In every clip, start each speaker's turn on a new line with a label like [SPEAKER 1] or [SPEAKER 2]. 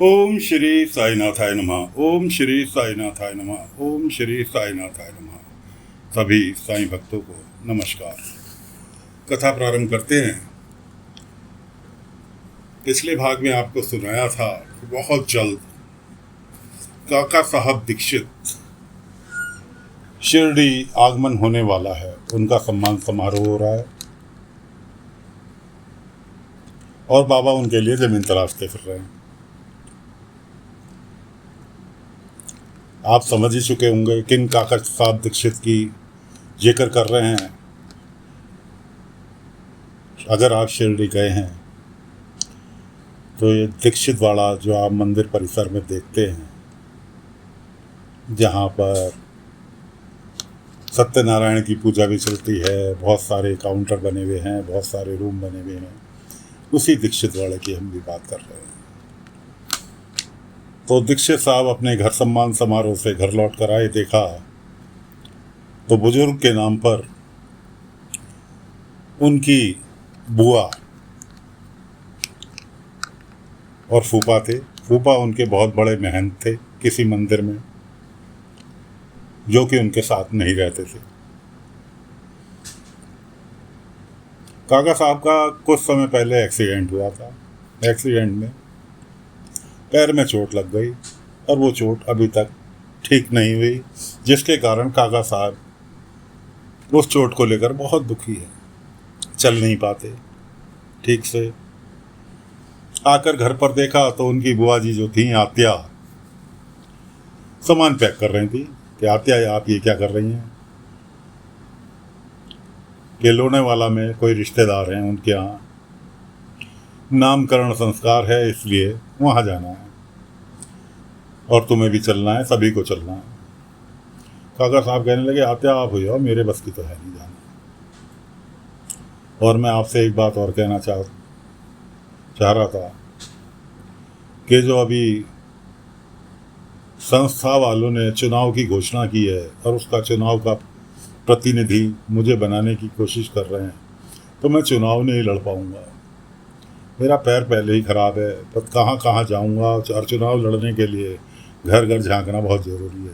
[SPEAKER 1] ओम श्री साईनाथाय नमः। ओम श्री साईनाथाय नमः। ओम श्री साईनाथाय नमः। सभी साईं भक्तों को नमस्कार। कथा प्रारंभ करते हैं। पिछले भाग में आपको सुनाया था कि बहुत जल्द काका साहब दीक्षित शिरडी आगमन होने वाला है। उनका सम्मान समारोह हो रहा है और बाबा उनके लिए जमीन तलाशते फिर रहे हैं। आप समझ ही चुके होंगे किन काका साहब दीक्षित की जिक्र कर रहे हैं। अगर आप शिरडी गए हैं तो ये दीक्षित वाड़ा जो आप मंदिर परिसर में देखते हैं, जहाँ पर सत्यनारायण की पूजा भी चलती है, बहुत सारे काउंटर बने हुए हैं, बहुत सारे रूम बने हुए हैं, उसी दीक्षित वाड़े की हम भी बात कर रहे हैं। तो दीक्षित साहब अपने घर सम्मान समारोह से घर लौट कर आए। देखा तो बुजुर्ग के नाम पर उनकी बुआ और फूफा थे। फूफा उनके बहुत बड़े महंत थे किसी मंदिर में, जो कि उनके साथ नहीं रहते थे। काका साहब का कुछ समय पहले एक्सीडेंट हुआ था। एक्सीडेंट में पैर में चोट लग गई और वो चोट अभी तक ठीक नहीं हुई, जिसके कारण काका साहब उस चोट को लेकर बहुत दुखी है। चल नहीं पाते ठीक से। आकर घर पर देखा तो उनकी बुआ जी जो थी आत्या, सामान पैक कर रही थी कि आत्या आप ये क्या कर रही हैं? कि लोनेवाला में कोई रिश्तेदार हैं, उनके यहाँ नामकरण संस्कार है, इसलिए वहाँ जाना है और तुम्हें भी चलना है, सभी को चलना है। काका साहब कहने लगे आत्या आप हो जाओ, मेरे बस की तो है नहीं जाना। और मैं आपसे एक बात और कहना चाह रहा था कि जो अभी संस्था वालों ने चुनाव की घोषणा की है और उसका चुनाव का प्रतिनिधि मुझे बनाने की कोशिश कर रहे हैं, तो मैं चुनाव नहीं लड़ पाऊंगा। मेरा पैर पहले ही खराब है, तो कहाँ कहाँ जाऊंगा, और चुनाव लड़ने के लिए घर घर झांकना बहुत ज़रूरी है,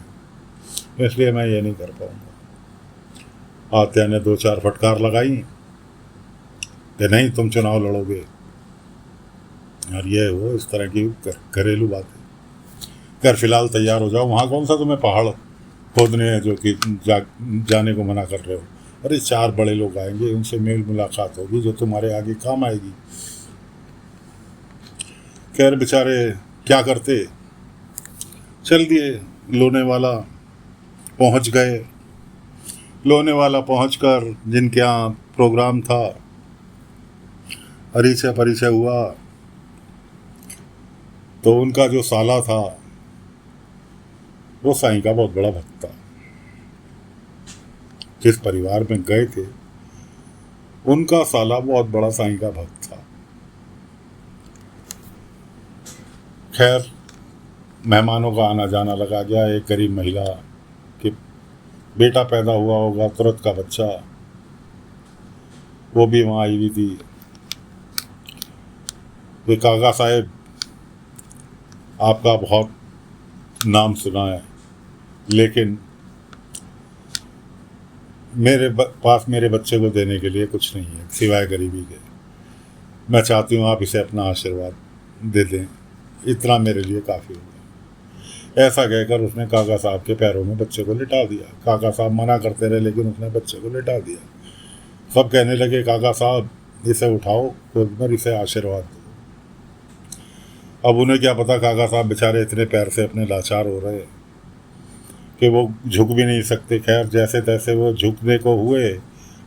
[SPEAKER 1] इसलिए मैं ये नहीं कर पाऊंगा। आत्या ने 2-4 फटकार लगाई कि नहीं तुम चुनाव लड़ोगे, और ये वो इस तरह की घरेलू बातें कर। फिलहाल तैयार हो जाओ, वहाँ कौन सा तुम्हें पहाड़ खोदने हैं जो कि जाने को मना कर रहे हो? अरे 4 बड़े लोग आएंगे, उनसे मेल मुलाकात होगी जो तुम्हारे आगे काम आएगी। खैर बेचारे क्या करते, चल दिए। लोनेवाला पहुंच गए। लोनेवाला पहुंचकर जिनके यहाँ प्रोग्राम था, परिचय हुआ, तो उनका जो साला था वो साईं का बहुत बड़ा भक्त था। जिस परिवार में गए थे उनका साला बहुत बड़ा साईं का भक्त था। खैर मेहमानों का आना जाना लगा गया। एक गरीब महिला कि बेटा पैदा हुआ होगा, तुरंत का बच्चा, वो भी वहाँ आई हुई थी। वे काका साहब आपका बहुत नाम सुना है, लेकिन मेरे पास मेरे बच्चे को देने के लिए कुछ नहीं है सिवाय गरीबी के। मैं चाहती हूँ आप इसे अपना आशीर्वाद दे दें, इतना मेरे लिए काफ़ी होगा। ऐसा कहकर उसने काका साहब के पैरों में बच्चे को लिटा दिया। काका साहब मना करते रहे, लेकिन उसने बच्चे को लिटा दिया। सब कहने लगे काका साहब इसे उठाओ, खुद पर इसे आशीर्वाद दो। अब उन्हें क्या पता, काका साहब बेचारे इतने पैर से अपने लाचार हो रहे कि वो झुक भी नहीं सकते। खैर जैसे तैसे वो झुकने को हुए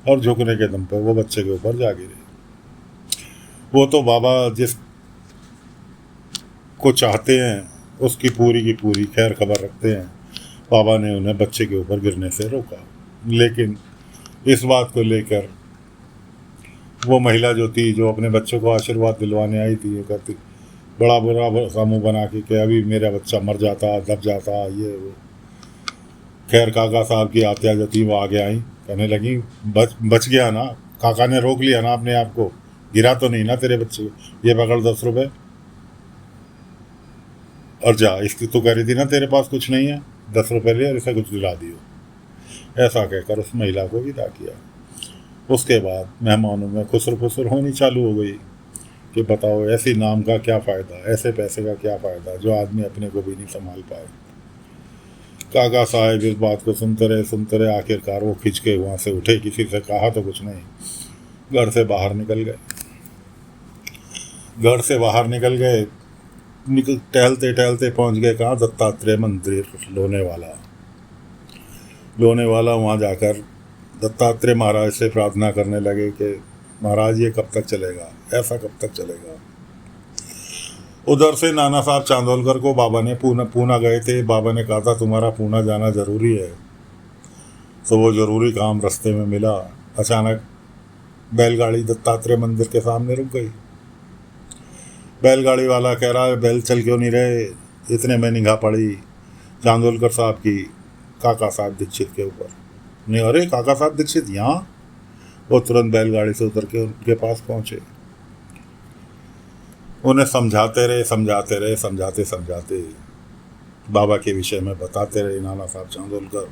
[SPEAKER 1] और झुकने के दम पर वो बच्चे के ऊपर जा गिरे। वो तो बाबा जिस को चाहते हैं उसकी पूरी की पूरी खैर खबर रखते हैं। बाबा ने उन्हें बच्चे के ऊपर गिरने से रोका, लेकिन इस बात को लेकर वो महिला जो थी, जो अपने बच्चों को आशीर्वाद दिलवाने आई थी, ये कहती बड़ा बुरा समूह बना के कि अभी मेरा बच्चा मर जाता, दब जाता, ये वो। खैर काका साहब की आत्या जो थी वो आगे आई, कहने लगी बच गया ना, काका ने रोक लिया ना अपने आप को, गिरा तो नहीं ना तेरे बच्चे, ये पकड़ 10 रुपये। और जा, इसकी तो कह रही थी ना तेरे पास कुछ नहीं है, 10 रुपये ले और इसे कुछ दिला दियो। ऐसा कहकर उस महिला को विदा किया। उसके बाद मेहमानों में खुसर फुसर होनी चालू हो गई कि बताओ ऐसी नाम का क्या फ़ायदा, ऐसे पैसे का क्या फ़ायदा जो आदमी अपने को भी नहीं संभाल पाए। काका साहब इस बात को सुनते रहे, आखिरकार वो खिंच के वहाँ से उठे, किसी से कहा तो कुछ नहीं, घर से बाहर निकल गए। टहलते टहलते पहुँच गए कहाँ, दत्तात्रेय मंदिर लोने वाला। वहाँ जाकर दत्तात्रेय महाराज से प्रार्थना करने लगे कि महाराज ये कब तक चलेगा, ऐसा कब तक चलेगा। उधर से नाना साहब चांदोलकर को बाबा ने पूना गए थे। बाबा ने कहा था तुम्हारा पूना जाना ज़रूरी है, तो वो ज़रूरी काम रास्ते में मिला। अचानक बैलगाड़ी दत्तात्रेय मंदिर के सामने रुक गई। बैलगाड़ी वाला कह रहा है बैल चल क्यों नहीं रहे। इतने में निगाह पड़ी चांदोलकर साहब की काका साहब दीक्षित के ऊपर। नहीं, अरे काका साहब दीक्षित यहाँ। वो तुरंत बैलगाड़ी से उतर के उनके पास पहुँचे। उन्हें समझाते बाबा के विषय में बताते रहे नाना साहब चांदोलकर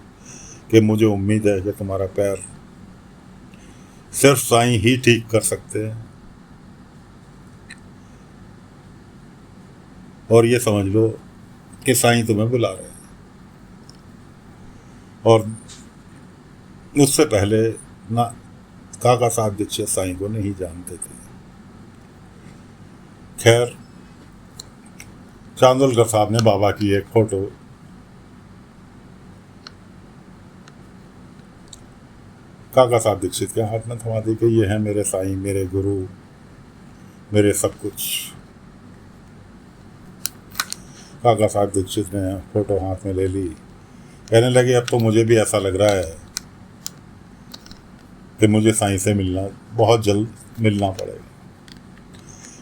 [SPEAKER 1] कि मुझे उम्मीद है कि तुम्हारा पैर सिर्फ साईं ही ठीक कर सकते हैं, और ये समझ लो कि साईं तुम्हें बुला रहे हैं। और उससे पहले ना काका साहब दीक्षित साईं को नहीं जानते थे। खैर, चांदोलकर साहब ने बाबा की एक फोटो काका साहब दीक्षित के हाथ में थमा दी कि ये है मेरे साईं, मेरे गुरु, मेरे सब कुछ। काका साहब दीक्षित ने फोटो हाथ में ले ली, कहने लगे अब तो मुझे भी ऐसा लग रहा है कि मुझे साईं से बहुत जल्द मिलना पड़ेगा।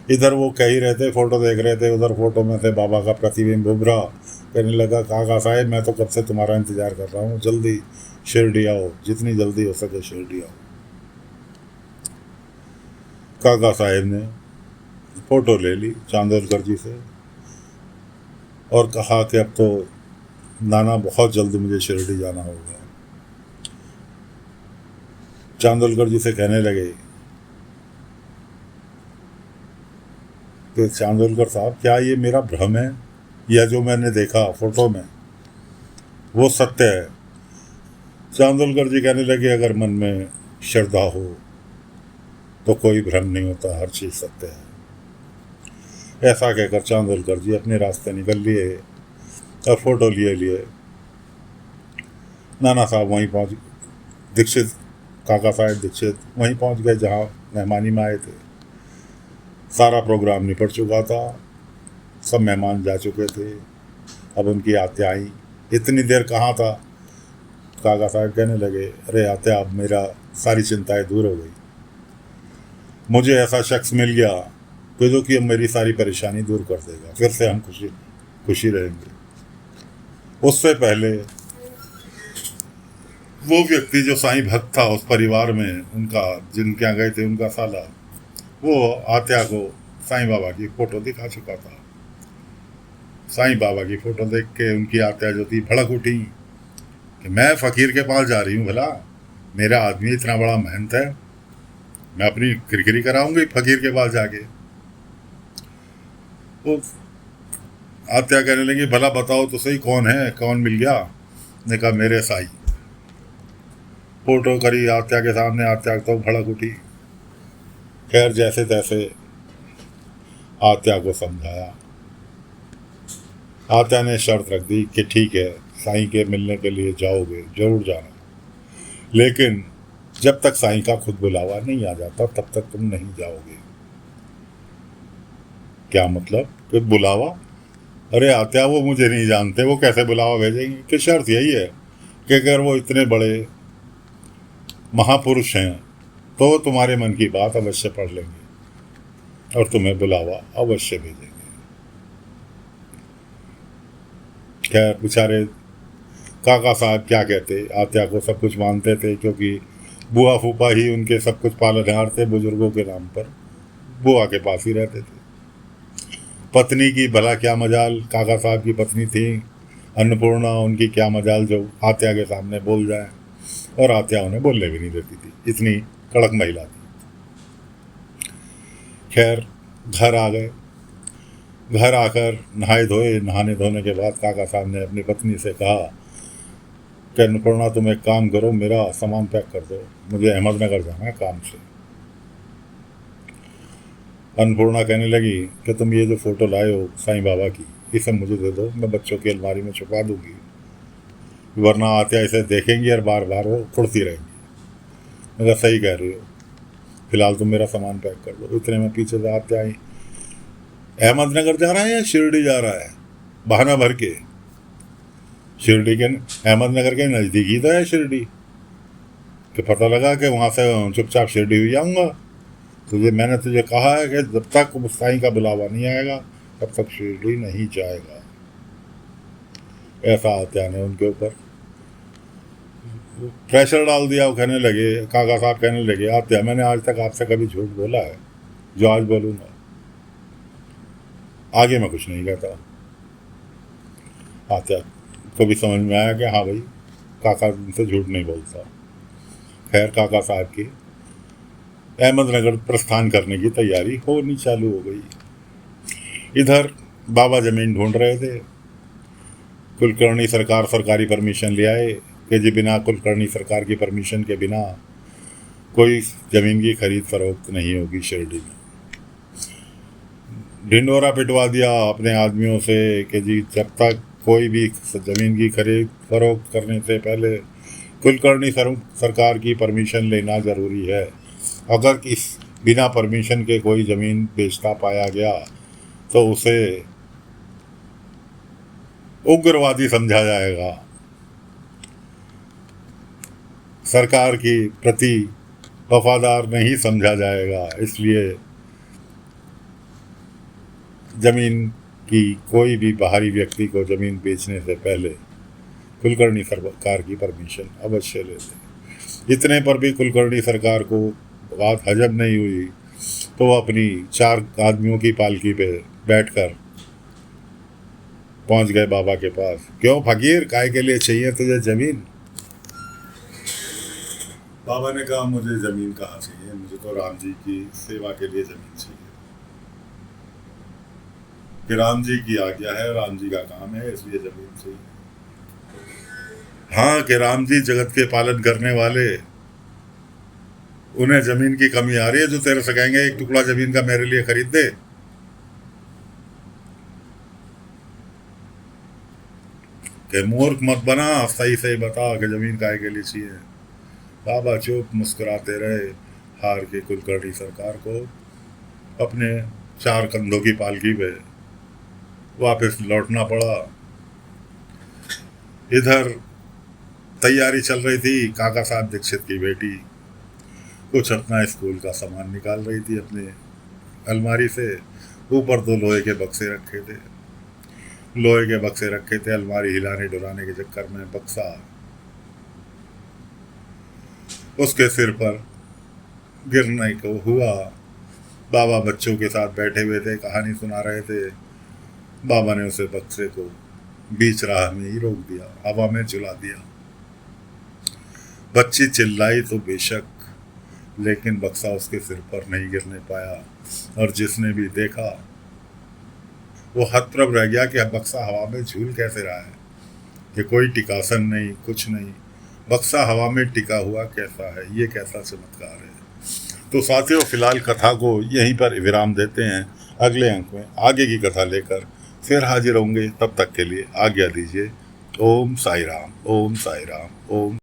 [SPEAKER 1] इधर वो कह ही रहे थे, फोटो देख रहे थे, उधर फोटो में से बाबा का प्रतिबिंब उभरा। कहने लगा काका साहब मैं तो कब से तुम्हारा इंतज़ार कर रहा हूँ, जल्दी शिरडी आओ, जितनी जल्दी हो सके शिरडी आओ। काका साहब ने फ़ोटो ले ली चांदोलकर जी से और कहा कि अब तो नाना बहुत जल्द मुझे शिरडी जाना होगा। चांदोलकर जी से कहने लगे कि चांदोलकर साहब क्या ये मेरा भ्रम है या जो मैंने देखा फ़ोटो में वो सत्य है। चांदोलकर जी कहने लगे अगर मन में श्रद्धा हो तो कोई भ्रम नहीं होता, हर चीज़ सत्य है। ऐसा कहकर चांदोलकर जी अपने रास्ते निकल लिए और फोटो लिए नाना साहब वहीं पहुँच, दीक्षित काका साहब दीक्षित वहीं पहुँच गए जहाँ मेहमानी में आए थे। सारा प्रोग्राम निपट चुका था, सब मेहमान जा चुके थे, अब उनकी आत्या आई। इतनी देर कहाँ था। काका साहब कहने लगे अरे आत्या अब मेरा सारी चिंताएं दूर हो गई, मुझे ऐसा शख्स मिल गया कि जो कि अब मेरी सारी परेशानी दूर कर देगा, फिर से हम खुशी रहेंगे। उससे पहले वो व्यक्ति जो साईं भक्त था उस परिवार में, उनका जिनके यहाँ गए थे उनका साला, वो आत्या को साईं बाबा की फ़ोटो दिखा चुका था। साईं बाबा की फ़ोटो देख के उनकी आत्या जो थी भड़क उठी कि मैं फ़कीर के पास जा रही हूँ, भला मेरा आदमी इतना बड़ा मेहनत है, मैं अपनी किरकिरी कराऊंगी फ़कीर के पास जाके। वो आत्या कहने लगी भला बताओ तो सही कौन है, कौन मिल गया। ने कहा मेरे साईं। फ़ोटो करी आत्या के सामने, आत्या तो भड़क उठी। खैर जैसे तैसे आत्या को समझाया। आत्या ने शर्त रख दी कि ठीक है साईं के मिलने के लिए जाओगे, ज़रूर जाना, लेकिन जब तक साईं का खुद बुलावा नहीं आ जाता तब तक तुम नहीं जाओगे। क्या मतलब कि बुलावा? अरे आत्या वो मुझे नहीं जानते, वो कैसे बुलावा भेजेंगे। कि शर्त यही है कि अगर वो इतने बड़े महापुरुष हैं तो तुम्हारे मन की बात अवश्य पढ़ लेंगे और तुम्हें बुलावा अवश्य भेजेंगे। खैर बेचारे काका साहब क्या कहते, आत्या को सब कुछ मानते थे क्योंकि बुआ फूफा ही उनके सब कुछ पालनहार थे, बुजुर्गों के नाम पर बुआ के पास ही रहते थे। पत्नी की भला क्या मजाल, काका साहब की पत्नी थी अन्नपूर्णा, उनकी क्या मजाल जो आत्या के सामने बोल जाए, और आत्या उन्हें बोलने भी नहीं देती थी, इतनी कड़क महिला थी। खैर घर आ गए। घर आकर नहाए धोए, नहाने धोने के बाद काका साहब ने अपनी पत्नी से कहा कि अन्नपूर्णा तुम एक काम करो, मेरा सामान पैक कर दो, मुझे अहमदनगर जाना है काम से। अन्नपूर्णा कहने लगी कि तुम ये जो फ़ोटो लाए हो साईं बाबा की, इसे मुझे दे दो, मैं बच्चों की अलमारी में छुपा दूंगी, वरना आत्या इसे देखेंगी और बार बार वो उड़ती रहेंगी। मैं कहा सही कह रही हो, फिलहाल तुम मेरा सामान पैक कर दो। इतने में पीछे से आत्या आई, अहमदनगर जा रहा है या शिरडी जा रहा है? बहाना भर के। शिरडी के, अहमदनगर के नज़दीक ही तो है शिरडी, कि पता लगा कि वहाँ से चुपचाप शिरडी हुई जाऊँगा। तुझे मैंने तुझे कहा है कि जब तक साईं का बुलावा नहीं आएगा तब तक शिरडी नहीं जाएगा। ऐसा आत्या ने उनके ऊपर प्रेशर डाल दिया। वो कहने लगे, काका साहब कहने लगे, आत्या मैंने आज तक आपसे कभी झूठ बोला है? जो आज बोलूँगा, आगे मैं कुछ नहीं कहता। आत्या को भी समझ में आया कि हाँ भाई, काका उनसे झूठ नहीं बोलता। खैर काका साहब की अहमदनगर प्रस्थान करने की तैयारी होनी चालू हो गई। इधर बाबा ज़मीन ढूंढ रहे थे। कुलकर्णी सरकार सरकारी परमिशन ले आए कि जी बिना कुलकर्णी सरकार की परमिशन के बिना कोई ज़मीन की खरीद फरोख्त नहीं होगी शिरडी में। ढिंडोरा पिटवा दिया अपने आदमियों से कि जी जब तक कोई भी ज़मीन की खरीद फरोख्त करने से पहले कुलकर्णी सरकार की परमिशन लेना ज़रूरी है। अगर इस बिना परमिशन के कोई ज़मीन बेचता पाया गया तो उसे उग्रवादी समझा जाएगा, सरकार की प्रति वफादार नहीं समझा जाएगा। इसलिए ज़मीन की कोई भी बाहरी व्यक्ति को ज़मीन बेचने से पहले कुलकर्णी सरकार की परमिशन अवश्य ले लें। इतने पर भी कुलकर्णी सरकार को बात हजम नहीं हुई तो वो अपनी 4 आदमियों की पालकी पे बैठकर पहुंच गए बाबा के पास। क्यों फकीर, काय के लिए चाहिए तुझे ज़मीन? बाबा ने कहा मुझे ज़मीन कहाँ चाहिए, मुझे तो राम जी की सेवा के लिए ज़मीन चाहिए, कि राम जी की आज्ञा है, राम जी का काम है, इसलिए ज़मीन चाहिए। हाँ, कि राम जी जगत के पालन करने वाले, उन्हें ज़मीन की कमी आ रही है जो तेरे से कहेंगे एक टुकड़ा ज़मीन का मेरे लिए खरीद दे। कि मूर्ख मत बना, सही सही बता कि ज़मीन काहे के लिए चाहिए। बाबा चुप मुस्कुराते रहे। हार के कुलकर्णी सरकार को अपने 4 कंधों की पालकी पे वापस लौटना पड़ा। इधर तैयारी चल रही थी। काका साहब दीक्षित की बेटी कुछ अपना स्कूल का सामान निकाल रही थी अपने अलमारी से। ऊपर 2 लोहे के बक्से रखे थे। लोहे के बक्से रखे थे, अलमारी हिलाने डुलाने के चक्कर में बक्सा उसके सिर पर गिरने को हुआ। बाबा बच्चों के साथ बैठे हुए थे, कहानी सुना रहे थे। बाबा ने उसे बक्से को बीच राह में ही रोक दिया, हवा में झुला दिया। बच्ची चिल्लाई तो बेशक, लेकिन बक्सा उसके सिर पर नहीं गिरने पाया। और जिसने भी देखा वो हतप्रभ रह गया कि अब बक्सा हवा में झूल कैसे रहा है, कि कोई टिकासन नहीं, कुछ नहीं, बक्सा हवा में टिका हुआ कैसा है, ये कैसा चमत्कार है। तो साथियों, फिलहाल कथा को यहीं पर विराम देते हैं। अगले अंक में आगे की कथा लेकर फिर हाजिर होंगे। तब तक के लिए आज्ञा दीजिए। ओम साई राम, ओम साई राम, ओम।